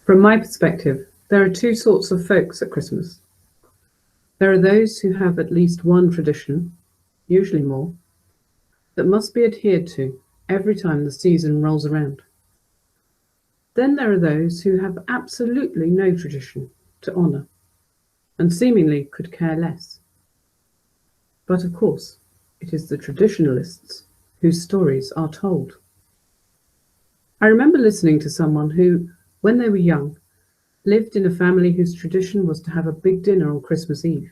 From my perspective, there are two sorts of folks at Christmas. There are those who have at least one tradition, usually more, that must be adhered to every time the season rolls around. Then there are those who have absolutely no tradition to honour, and seemingly could care less. But of course, it is the traditionalists whose stories are told. I remember listening to someone who, when they were young, lived in a family whose tradition was to have a big dinner on Christmas Eve.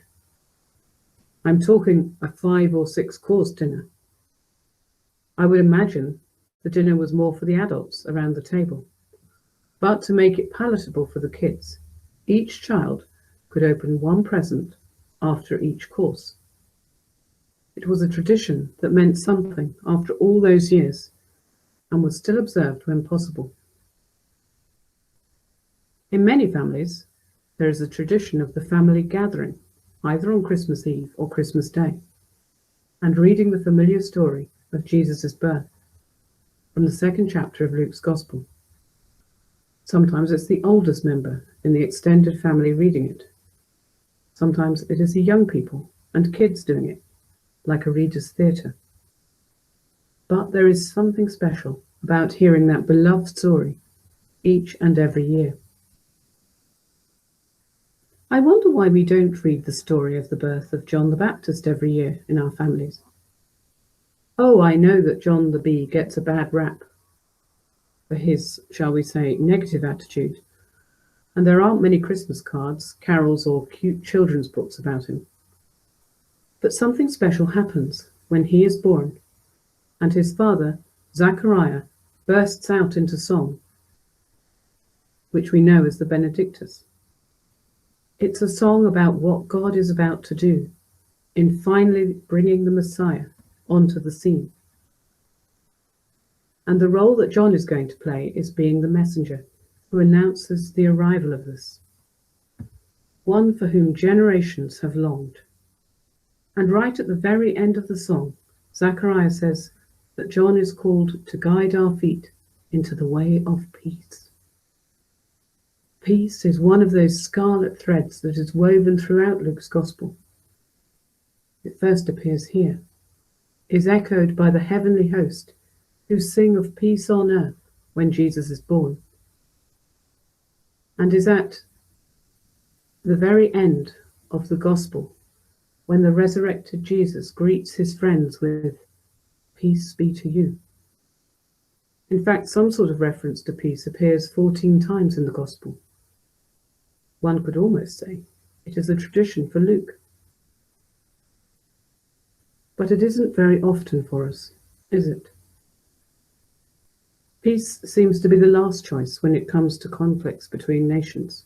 I'm talking a 5 or 6 course dinner. I would imagine the dinner was more for the adults around the table. But to make it palatable for the kids, each child could open one present after each course. It was a tradition that meant something after all those years and was still observed when possible. In many families, there is a tradition of the family gathering, either on Christmas Eve or Christmas Day, and reading the familiar story of Jesus' birth from the 2nd chapter of Luke's Gospel. Sometimes it's the oldest member in the extended family reading it. Sometimes it is the young people and kids doing it, like a reader's theatre. But there is something special about hearing that beloved story each and every year. I wonder why we don't read the story of the birth of John the Baptist every year in our families. Oh, I know that John the Bee gets a bad rap for his, shall we say, negative attitude, and there aren't many Christmas cards, carols, or cute children's books about him. But something special happens when he is born, and his father, Zachariah, bursts out into song, which we know as the Benedictus. It's a song about what God is about to do in finally bringing the Messiah onto the scene. And the role that John is going to play is being the messenger who announces the arrival of this, one for whom generations have longed. And right at the very end of the song, Zachariah says that John is called to guide our feet into the way of peace. Peace is one of those scarlet threads that is woven throughout Luke's Gospel. It first appears here, is echoed by the heavenly host who sing of peace on earth when Jesus is born, and is at the very end of the Gospel when the resurrected Jesus greets his friends with, "Peace be to you." In fact, some sort of reference to peace appears 14 times in the Gospel. One could almost say it is a tradition for Luke. But it isn't very often for us, is it? Peace seems to be the last choice when it comes to conflicts between nations.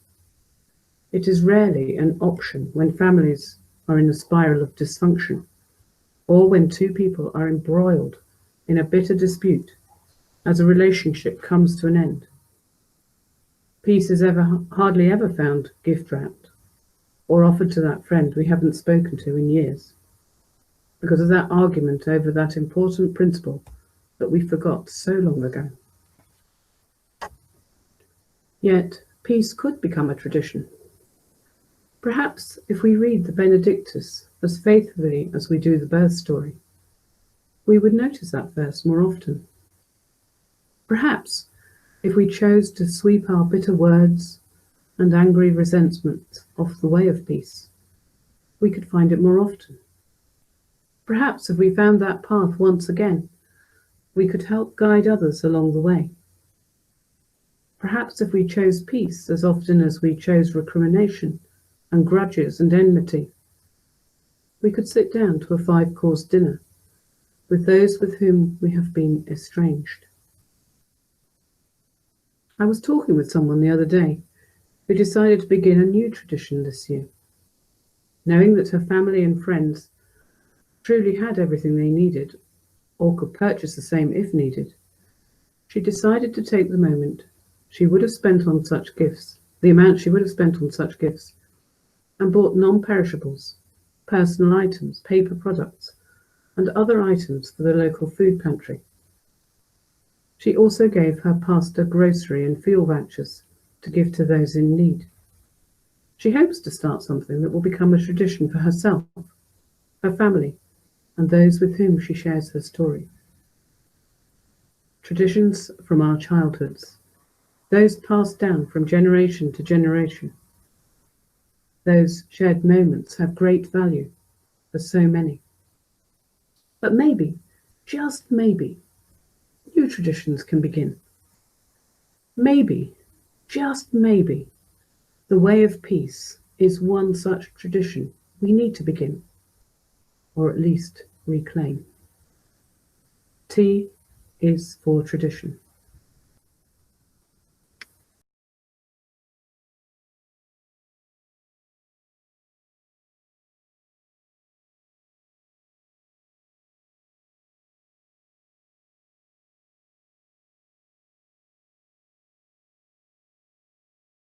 It is rarely an option when families are in a spiral of dysfunction, or when two people are embroiled in a bitter dispute as a relationship comes to an end. Peace is hardly ever found gift-wrapped or offered to that friend we haven't spoken to in years, because of that argument over that important principle that we forgot so long ago. Yet, peace could become a tradition. Perhaps if we read the Benedictus as faithfully as we do the birth story, we would notice that verse more often. Perhaps if we chose to sweep our bitter words and angry resentments off the way of peace, we could find it more often. Perhaps if we found that path once again, we could help guide others along the way. Perhaps if we chose peace as often as we chose recrimination and grudges and enmity, we could sit down to a 5-course dinner with those with whom we have been estranged. I was talking with someone the other day who decided to begin a new tradition this year. Knowing that her family and friends truly had everything they needed, or could purchase the same if needed, she decided to take the moment she would have spent on such gifts, the amount she would have spent on such gifts, and bought non-perishables, personal items, paper products, and other items for the local food pantry. She also gave her pastor grocery and fuel vouchers to give to those in need. She hopes to start something that will become a tradition for herself, her family, and those with whom she shares her story. Traditions from our childhoods, those passed down from generation to generation. Those shared moments have great value for so many. But maybe, just maybe, new traditions can begin. Maybe, just maybe, the way of peace is one such tradition we need to begin, or at least reclaim. T is for tradition.